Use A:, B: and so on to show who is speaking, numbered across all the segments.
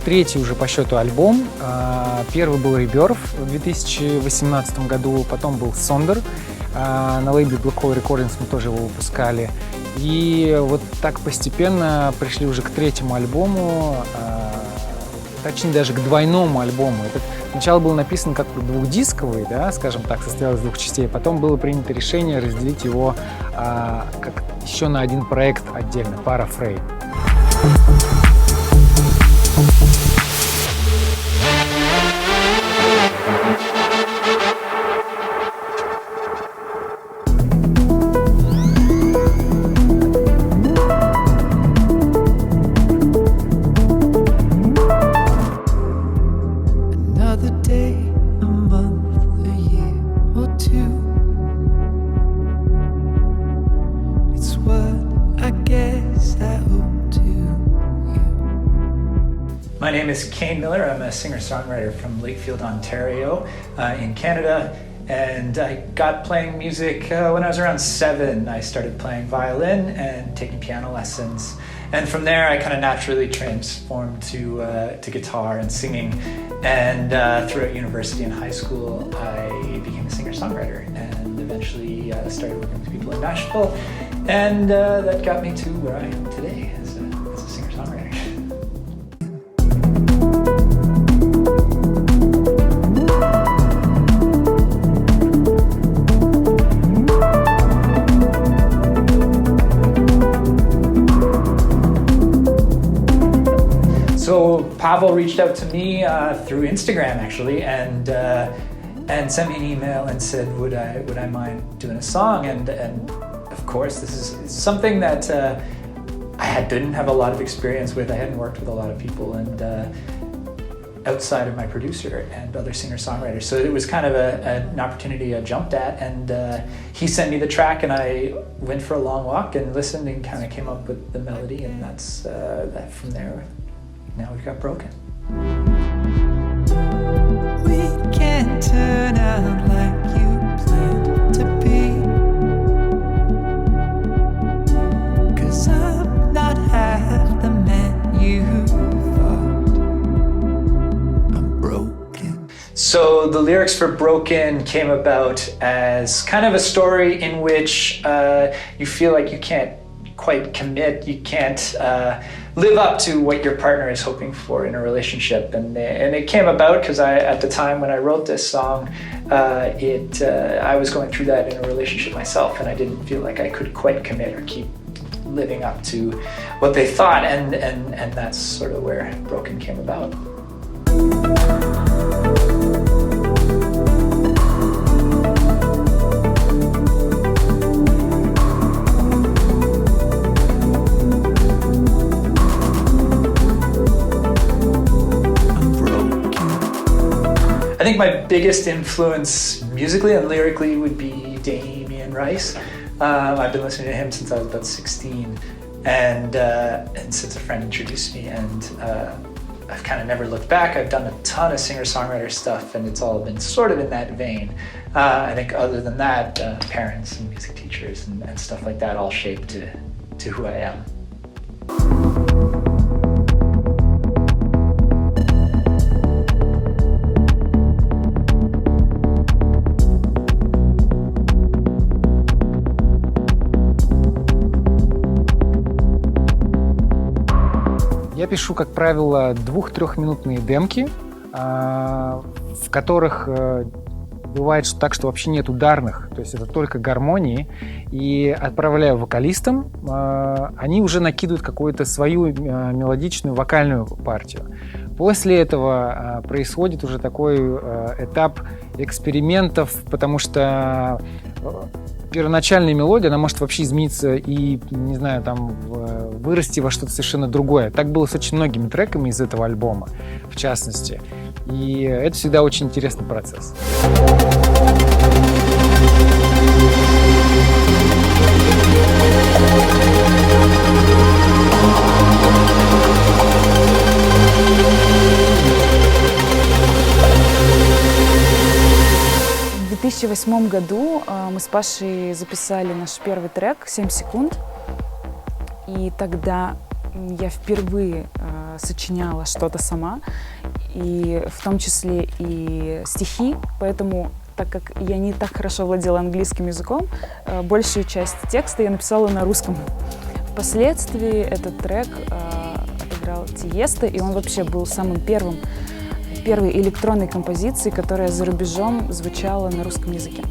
A: Третий уже по счету альбом. Первый был Rebirth в 2018 году, потом был Sonder. На лейбле Black Hole Recordings мы тоже его выпускали. И вот так постепенно пришли уже к третьему альбому, точнее даже к двойному альбому. Это сначала был написан как двухдисковый, да, скажем так, состоял из двух частей. Потом было принято решение разделить его как еще на один проект отдельно, Paraphrase.
B: My name is Kane Miller. I'm a singer-songwriter from Lakefield, Ontario, in Canada. And I got playing music when I was around 7. I started playing violin and taking piano lessons. And from there, I kind of naturally transformed to guitar and singing. And throughout university and high school, I became a singer-songwriter and eventually started working with people in Nashville. And that got me to where I am today as a singer-songwriter. So Pavel reached out to me through Instagram actually, and sent me an email and said, would I mind doing a song? And of course, this is something that I didn't have a lot of experience with. I hadn't worked with a lot of people and outside of my producer and other singer-songwriters. So it was kind of an opportunity I jumped at, and he sent me the track and I went for a long walk and listened and kind of came up with the melody, and that's that from there. Now we've got Broken.
C: We can't turn out like you planned to be, 'cause I'm not half the man you thought. I'm broken.
B: So the lyrics for Broken came about as kind of a story in which you feel like you can't quite commit, you can't live up to what your partner is hoping for in a relationship, and it came about because at the time when I wrote this song, I was going through that in a relationship myself, and I didn't feel like I could quite commit or keep living up to what they thought, and that's sort of where Broken came about. I think my biggest influence musically and lyrically would be Damien Rice. I've been listening to him since I was about 16, and since a friend introduced me, and I've kind of never looked back. I've done a ton of singer-songwriter stuff, and it's all been sort of in that vein. I think other than that, parents and music teachers and stuff like that all shaped to who I am.
A: Я пишу, как правило, 2-3-минутные демки, в которых бывает так, что вообще нет ударных, то есть это только гармонии, и отправляю вокалистам, они уже накидывают какую-то свою мелодичную вокальную партию. После этого происходит уже такой этап экспериментов, потому что первоначальная мелодия, она может вообще измениться и, не знаю, там, вырасти во что-то совершенно другое. Так было с очень многими треками из этого альбома, в частности. И это всегда очень интересный процесс.
D: В 2008 году мы с Пашей записали наш первый трек «7 секунд». И тогда я впервые сочиняла что-то сама, и в том числе и стихи. Поэтому, так как я не так хорошо владела английским языком, большую часть текста я написала на русском. Впоследствии этот трек отыграл Тиесто, и он вообще был самым первой электронной композицией, которая за рубежом звучала на русском языке.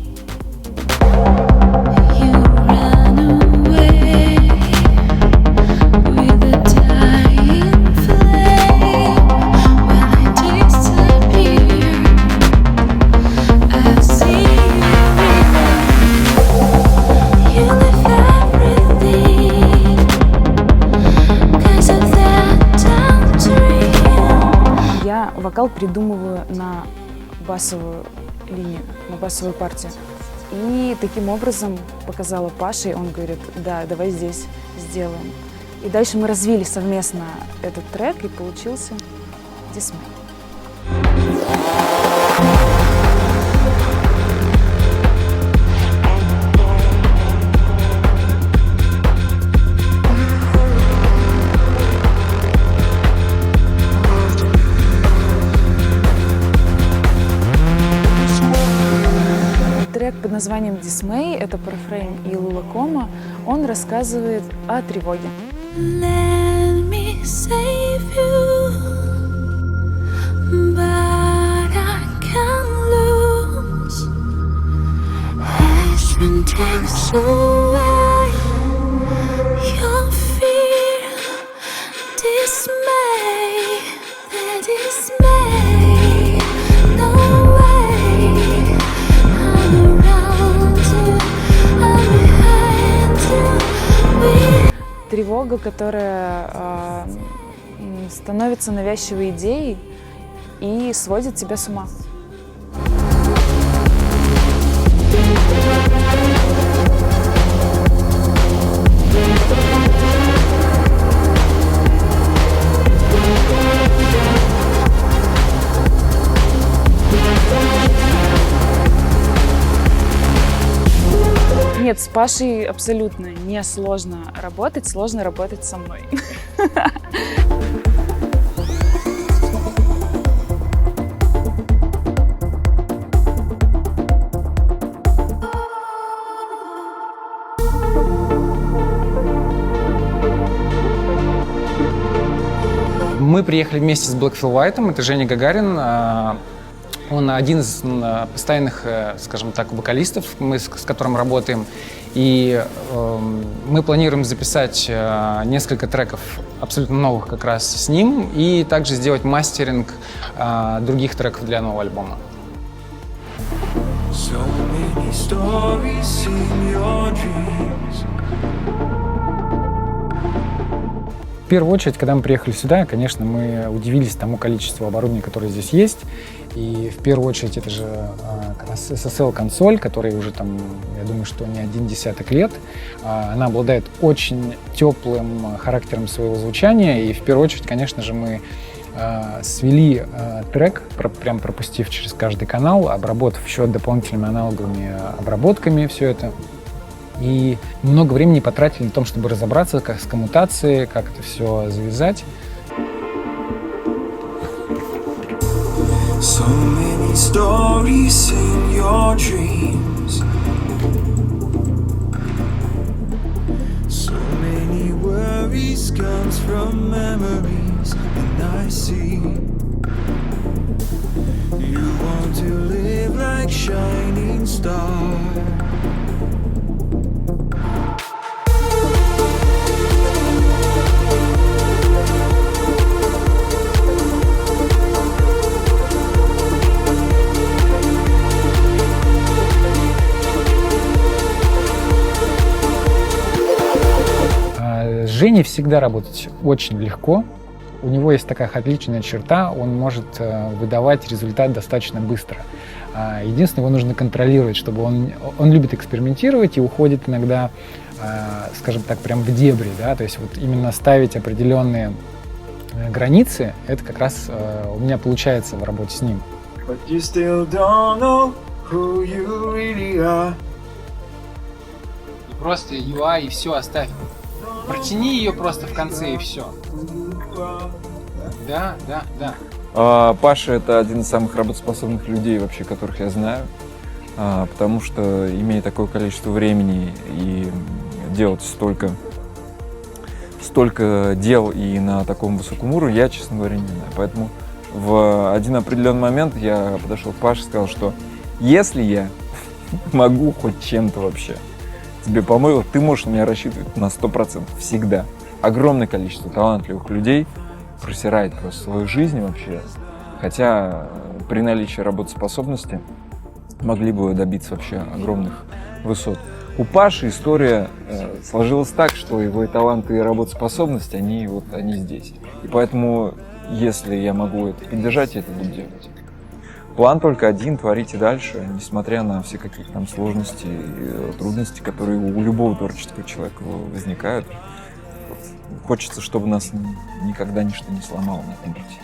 D: Вокал придумываю на басовую линию, на басовую партию. И таким образом показала Паше, и он говорит: да, давай здесь сделаем. И дальше мы развили совместно этот трек, и получился «Dismay». Под названием «Dismay» — это парафрейм Илула Кома. Он рассказывает о тревоге. Let me save you, but I can't lose. Passion takes away your fear, dismay, the dismay, no way. Тревога, которая становится навязчивой идеей и сводит тебя с ума. Нет, с Пашей абсолютно не сложно работать со мной.
A: Мы приехали вместе с Pavel Khvaleev, это Женя Гагарин. Он один из постоянных, скажем так, вокалистов, с которым работаем. И мы планируем записать несколько треков абсолютно новых как раз с ним, и также сделать мастеринг других треков для нового альбома. В первую очередь, когда мы приехали сюда, конечно, мы удивились тому количеству оборудования, которое здесь есть. И в первую очередь это же как раз SSL-консоль, которая уже там, я думаю, что не один десяток лет. Она обладает очень теплым характером своего звучания. И в первую очередь, конечно же, мы свели трек, прям пропустив через каждый канал, обработав еще дополнительными аналоговыми обработками все это. И много времени потратили на том, чтобы разобраться как с коммутацией, как это все завязать. So many stories in your dreams. So many worries comes from memories, and I see you want to live like shining star. Жене всегда работать очень легко. У него есть такая отличная черта, он может выдавать результат достаточно быстро. Единственное, его нужно контролировать, чтобы он любит экспериментировать и уходит иногда, скажем так, прям в дебри, да, то есть вот именно ставить определенные границы, это как раз у меня получается в работе с ним.
E: But you still don't know who you really are.
A: Просто UI и все оставь. Протяни ее просто в конце и все. Да.
F: Паша — это один из самых работоспособных людей вообще, которых я знаю, потому что, имея такое количество времени и делать столько дел и на таком высоком уровне, я, честно говоря, не знаю. Поэтому в один определенный момент я подошел к Паше и сказал, что если я могу хоть чем-то вообще тебе помочь, ты можешь на меня рассчитывать на 100% всегда. Огромное количество талантливых людей просирает просто свою жизнь вообще, хотя при наличии работоспособности могли бы добиться вообще огромных высот. У Паши история сложилась так, что его и таланты, и работоспособность, они здесь. И поэтому, если я могу это поддержать, я это буду делать. План только один — творите дальше, несмотря на все какие-то там сложности и трудности, которые у любого творческого человека возникают. Хочется, чтобы нас никогда ничто не сломало на этом пути.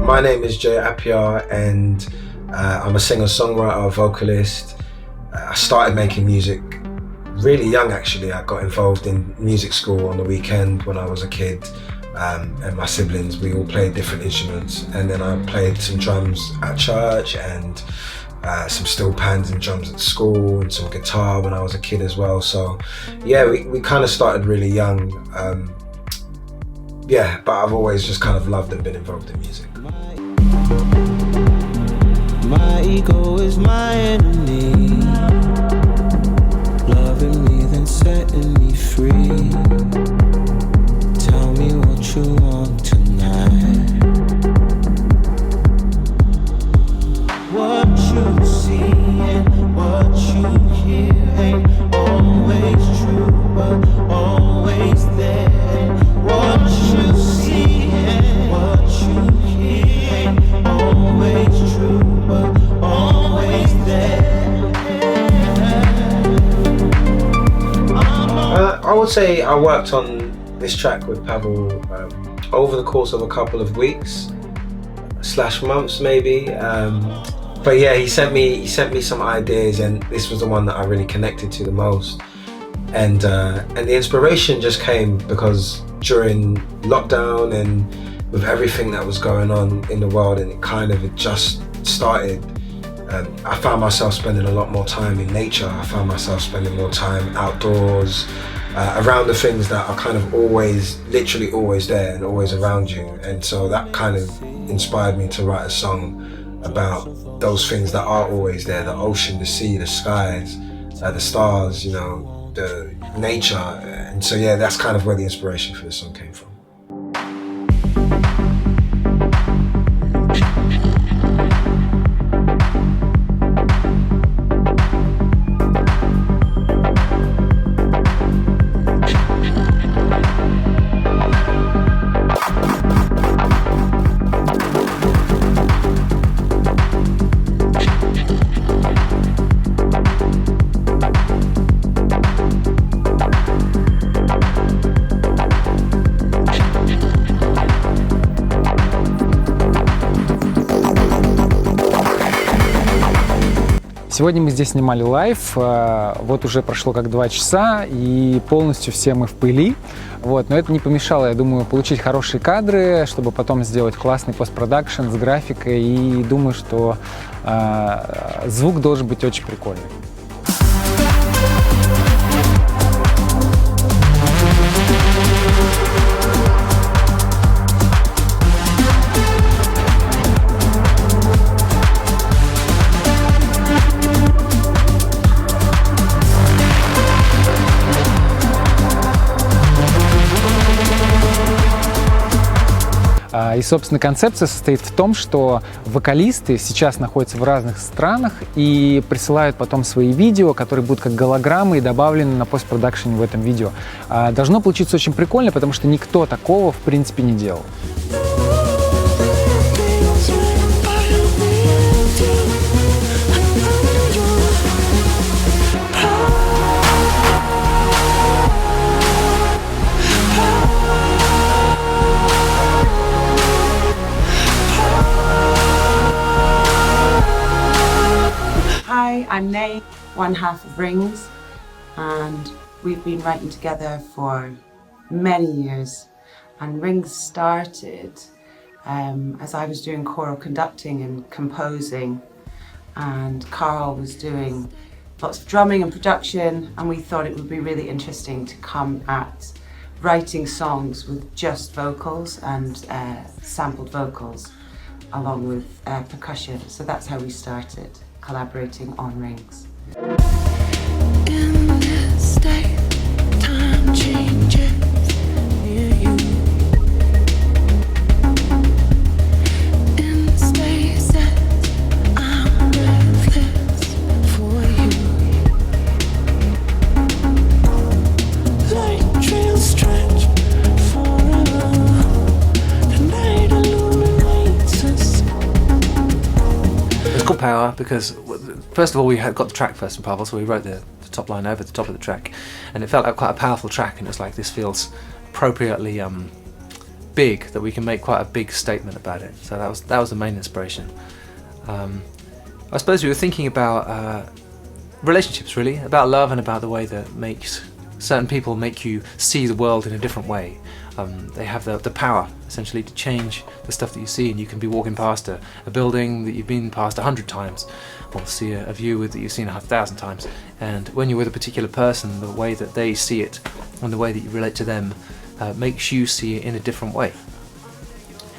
E: My name is Appiah, and I'm a singer-songwriter, vocalist. I started making music really young, actually. I got involved in music school on the weekend when I was a kid, and my siblings, we all played different instruments. And then I played some drums at church and some steel pans and drums at school, and some guitar when I was a kid as well. So yeah, we kind of started really young. Yeah, but I've always just kind of loved and been involved in music.
C: My ego is my enemy, loving me then setting me free. Tell me what you want tonight. What you see and what you hear ain't always true, but always there. What you see and what you hear ain't always true, but always there.
E: I would say I worked on this track with Pavel over the course of a couple of weeks / months maybe. But yeah, he sent me some ideas, and this was the one that I really connected to the most. And the inspiration just came because during lockdown and with everything that was going on in the world, and it just started, I found myself spending a lot more time in nature. I found myself spending more time outdoors, around the things that are kind of literally always there and always around you. And so that kind of inspired me to write a song about those things that are always there: the ocean, the sea, the skies, the stars, the nature. And so yeah, that's kind of where the inspiration for this song came from.
A: Сегодня мы здесь снимали лайв, вот уже прошло как 2 часа, и полностью все мы в пыли. Вот, но это не помешало, я думаю, получить хорошие кадры, чтобы потом сделать классный постпродакшн с графикой, и думаю, что звук должен быть очень прикольный. И, собственно, концепция состоит в том, что вокалисты сейчас находятся в разных странах и присылают потом свои видео, которые будут как голограммы и добавлены на постпродакшене в этом видео. Должно получиться очень прикольно, потому что никто такого, в принципе, не делал.
G: Hi, I'm Nay, one half of Rings, and we've been writing together for many years. And Rings started as I was doing choral conducting and composing, and Carl was doing lots of drumming and production, and we thought it would be really interesting to come at writing songs with just vocals and sampled vocals along with percussion. So that's how we started collaborating on Rings.
C: In this state, time changes near you. In spaces, I'm breathless for you. Light trails stretch forever. The night illuminates us.
H: It's called Power because, first of all, we had got the track first from Pavel, so we wrote the top line over the top of the track, and it felt like quite a powerful track, and it's like, this feels appropriately big, that we can make quite a big statement about it. So that was the main inspiration. I suppose we were thinking about relationships, really, about love, and about the way that makes certain people make you see the world in a different way. They have the power, essentially, to change the stuff that you see, and you can be walking past a building that you've been past 100 times, or see a view that you've seen 1,000 times. And when you're with a particular person, the way that they see it and the way that you relate to them makes you see it in a different way,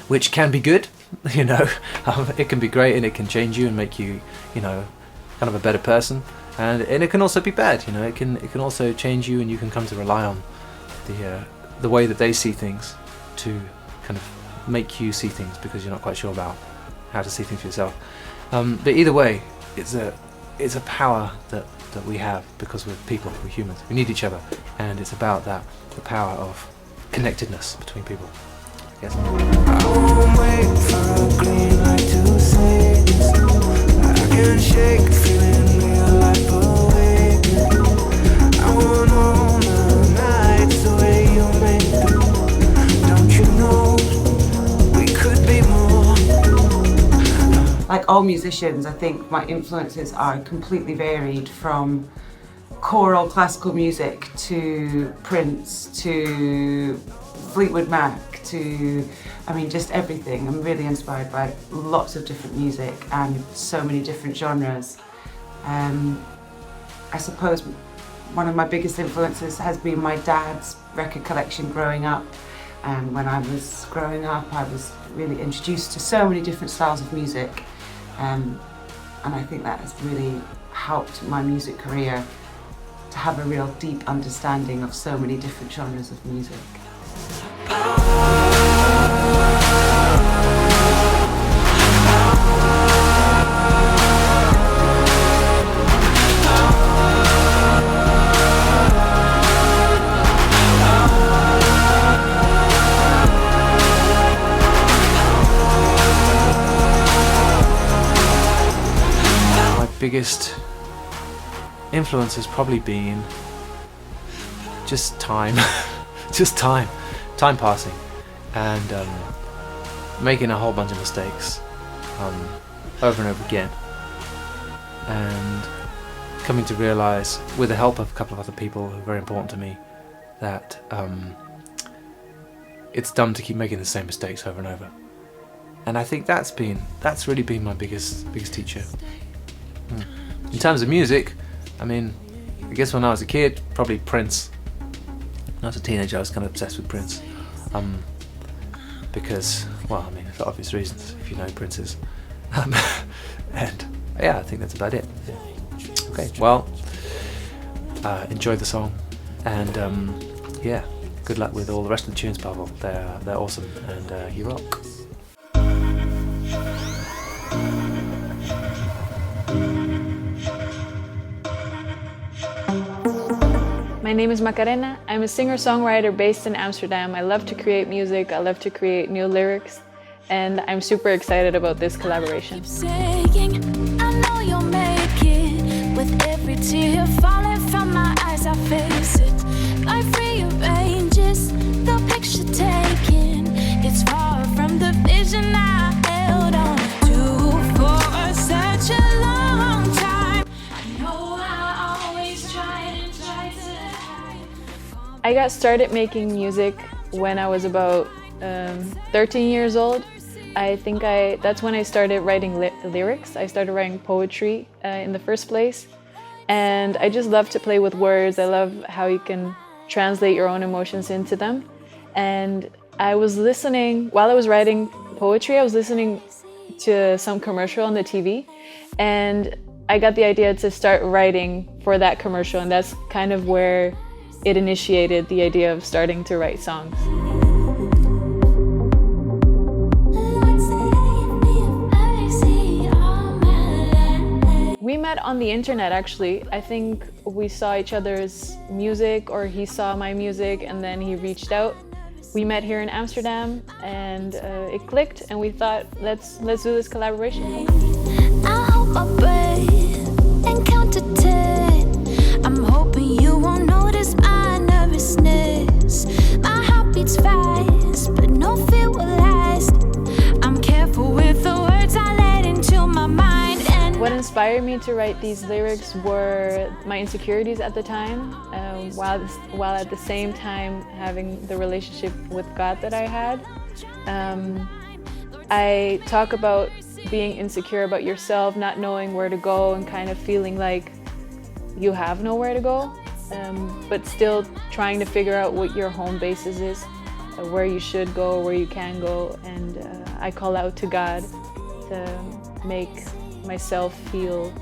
H: which can be good, you know. It can be great, and it can change you and make you, you know, kind of a better person. And it can also be bad, you know. It can also change you, and you can come to rely on the way that they see things to kind of make you see things, because you're not quite sure about how to see things for yourself. But either way, it's a power that we have because we're people, we're humans. We need each other, and it's about the power of connectedness between people, I guess.
C: I won't wait for a green light to say this. I can't shake feeling real life awaken. I want all the nights the way you make them. Don't you know we could be more?
G: Like all musicians, I think my influences are completely varied, from choral classical music to Prince to Fleetwood Mac to, I mean, just everything. I'm really inspired by lots of different music and so many different genres. I suppose one of my biggest influences has been my dad's record collection growing up. And when I was growing up, I was really introduced to so many different styles of music. And I think that has really helped my music career to have a real deep understanding of so many different genres of music.
H: Biggest influence has probably been just time, just time passing, and making a whole bunch of mistakes over and over again, and coming to realise, with the help of a couple of other people who are very important to me, that it's dumb to keep making the same mistakes over and over. And I think that's really been my biggest teacher. In terms of music, I mean, I guess when I was a kid, probably Prince. When I was a teenager, I was kind of obsessed with Prince. Because, well, I mean, for obvious reasons, if you know Prince is. And yeah, I think that's about it. Okay, well, enjoy the song, and yeah, good luck with all the rest of the tunes, Pavel. They're awesome, and you rock.
I: My name is Macarena. I'm a singer-songwriter based in Amsterdam. I love to create music, I love to create new lyrics, and I'm super excited about this collaboration.
J: Saying, I know you'll make it. With every tear falling from my eyes, I face it. Life rearranges the picture taken. It's far from the vision I held on to for such a long time. I know I always tried and tried to hide.
I: I got started making music when I was about 13 years old. I think that's when I started writing lyrics. I started writing poetry in the first place. And I just love to play with words. I love how you can translate your own emotions into them. And I was listening, while I was writing poetry, I was listening to some commercial on the TV. And I got the idea to start writing for that commercial. And that's kind of where it initiated the idea of starting to write songs. We met on the internet, actually. I think we saw each other's music, or he saw my music, and then he reached out. We met here in Amsterdam, and it clicked, and we thought, let's do this collaboration.
J: I hold my breath and count to 10. I'm hoping you won't notice my nervousness. My heart beats fast, but no fear will last. I'm careful with the words I let into my mind.
I: What inspired me to write these lyrics were my insecurities at the time, while at the same time having the relationship with God that I had. I talk about being insecure about yourself, not knowing where to go, and kind of feeling like you have nowhere to go, but still trying to figure out what your home basis is, where you should go, where you can go, and I call out to God to make myself feel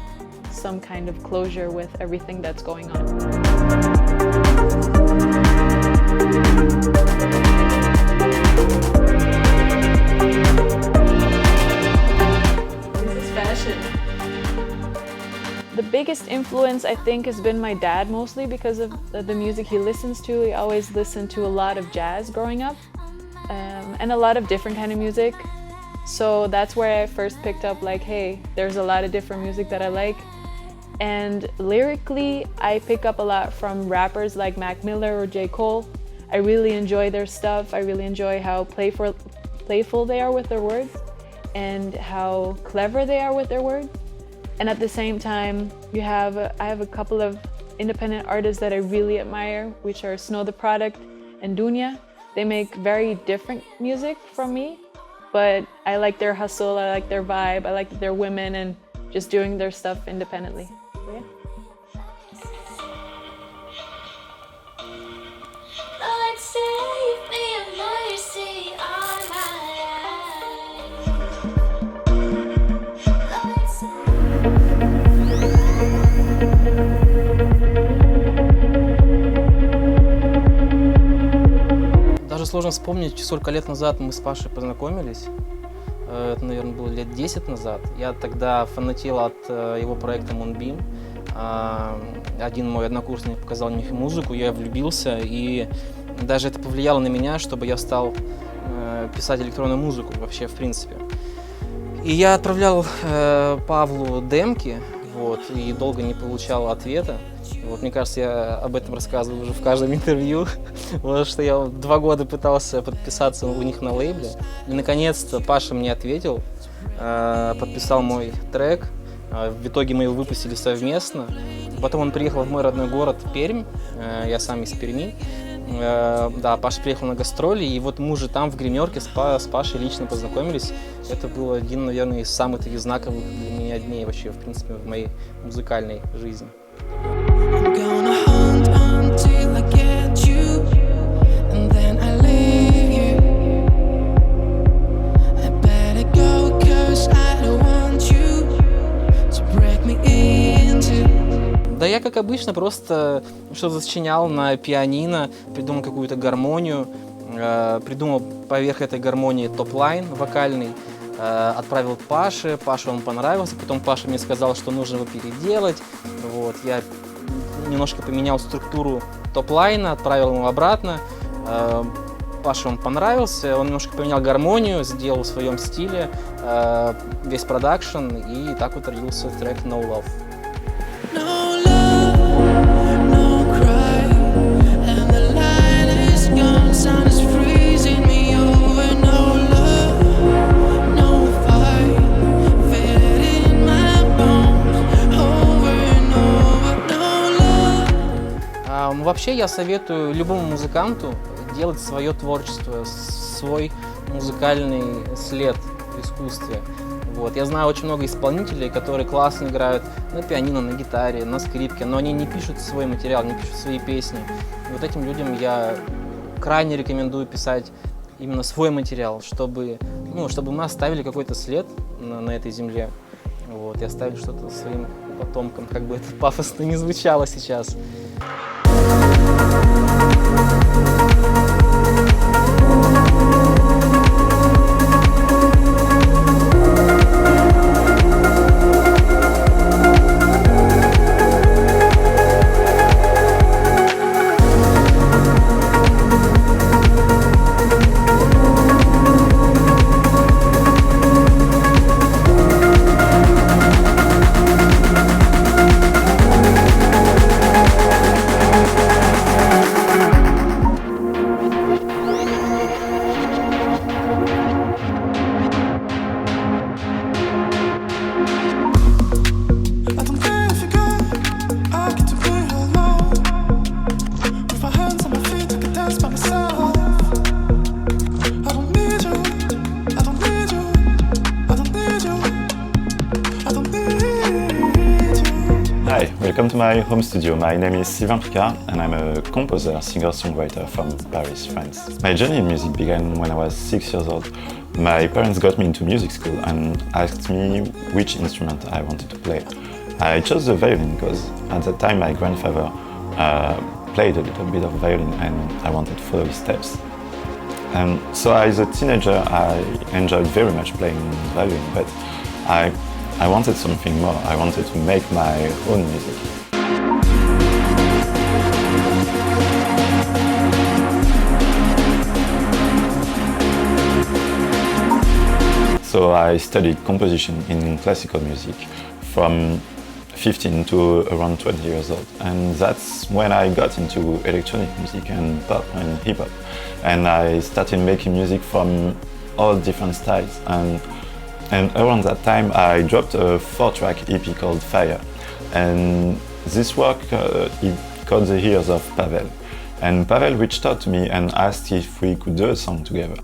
I: some kind of closure with everything that's going on. This is fashion. The biggest influence, I think, has been my dad, mostly because of the music he listens to. He always listened to a lot of jazz growing up, and a lot of different kind of music. So that's where I first picked up, like, hey, there's a lot of different music that I like. And lyrically, I pick up a lot from rappers like Mac Miller or J. Cole. I really enjoy their stuff. I really enjoy how playful they are with their words and how clever they are with their words. And at the same time, I have a couple of independent artists that I really admire, which are Snow the Product and Dunya. They make very different music from me, but I like their hustle, I like their vibe, I like that they're women and just doing their stuff independently. So, yeah.
J: Lord, save me a mercy on my
K: Даже сложно вспомнить, сколько лет назад мы с Пашей познакомились. Это, наверное, было лет 10 назад. Я тогда фанател от его проекта Moonbeam. Один мой однокурсник показал мне музыку, я влюбился, и даже это повлияло на меня, чтобы я стал писать электронную музыку вообще, в принципе. И я отправлял Павлу демки, и долго не получал ответа. Мне кажется, я об этом рассказываю уже в каждом интервью, потому что я 2 года пытался подписаться у них на лейбле. И наконец-то Паша мне ответил, подписал мой трек. В итоге мы его выпустили совместно. Потом он приехал в мой родной город Пермь, я сам из Перми. Да, Паша приехал на гастроли, и вот мы уже там в гримерке с Пашей лично познакомились. Это был один, наверное, из самых таких знаковых для меня дней вообще, в принципе, в моей музыкальной жизни. Да я, как обычно, просто что-то сочинял на пианино, придумал какую-то гармонию, придумал поверх этой гармонии топ-лайн вокальный, отправил Паше, он понравился, потом Паша мне сказал, что нужно его переделать, я немножко поменял структуру топ-лайна, отправил ему обратно. Паше он понравился, он немножко поменял гармонию, сделал в своем стиле весь продакшн, и так вот родился трек No Love. Вообще я советую любому музыканту делать свое творчество, свой музыкальный след в искусстве. Вот. Я знаю очень много исполнителей, которые классно играют на пианино, на гитаре, на скрипке, но они не пишут свой материал, не пишут свои песни. И вот этим людям я крайне рекомендую писать именно свой материал, чтобы мы оставили какой-то след на этой земле. Вот, и оставили что-то своим потомкам, как бы это пафосно не звучало сейчас.
L: Hi, welcome to my home studio. My name is Appiah and I'm a composer, singer-songwriter from Paris, France. My journey in music began when I was 6 years old. My parents got me into music school and asked me which instrument I wanted to play. I chose the violin because at that time my grandfather played a little bit of violin and I wanted to follow his steps. So as a teenager I enjoyed very much playing violin, but I wanted something more. I wanted to make my own music. So I studied composition in classical music from 15 to around 20 years old. And that's when I got into electronic music and pop and hip hop. And I started making music from all different styles. And around that time, I dropped a 4-track EP called Fire. And this work, it caught the ears of Pavel. And Pavel reached out to me and asked if we could do a song together.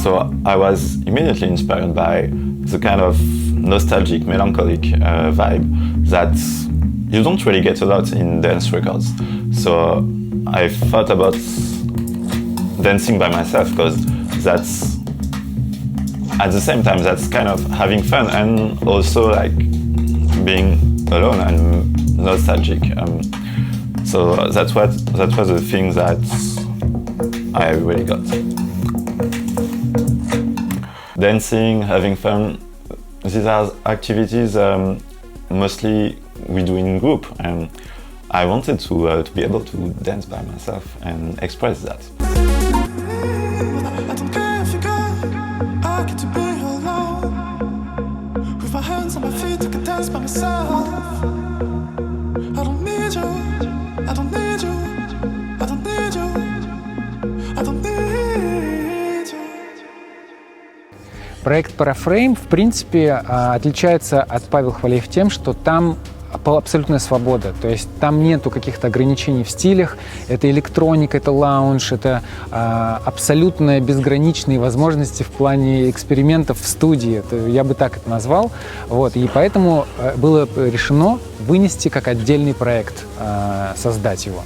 L: So I was immediately inspired by the kind of nostalgic, melancholic vibe that you don't really get a lot in dance records. So I thought about dancing by myself because that's, at the same time, that's kind of having fun and also like being alone and nostalgic. So that was the thing that I really got. Dancing, having fun, these are activities mostly we do in group, and I wanted to be able to dance by myself and express that.
A: Проект Paraframe, в принципе, отличается от Pavel Khvaleev тем, что там абсолютная свобода, то есть там нету каких-то ограничений в стилях, это электроника, это лаунж, это абсолютно безграничные возможности в плане экспериментов в студии, я бы так это назвал, вот, и поэтому было решено вынести как отдельный проект, создать его.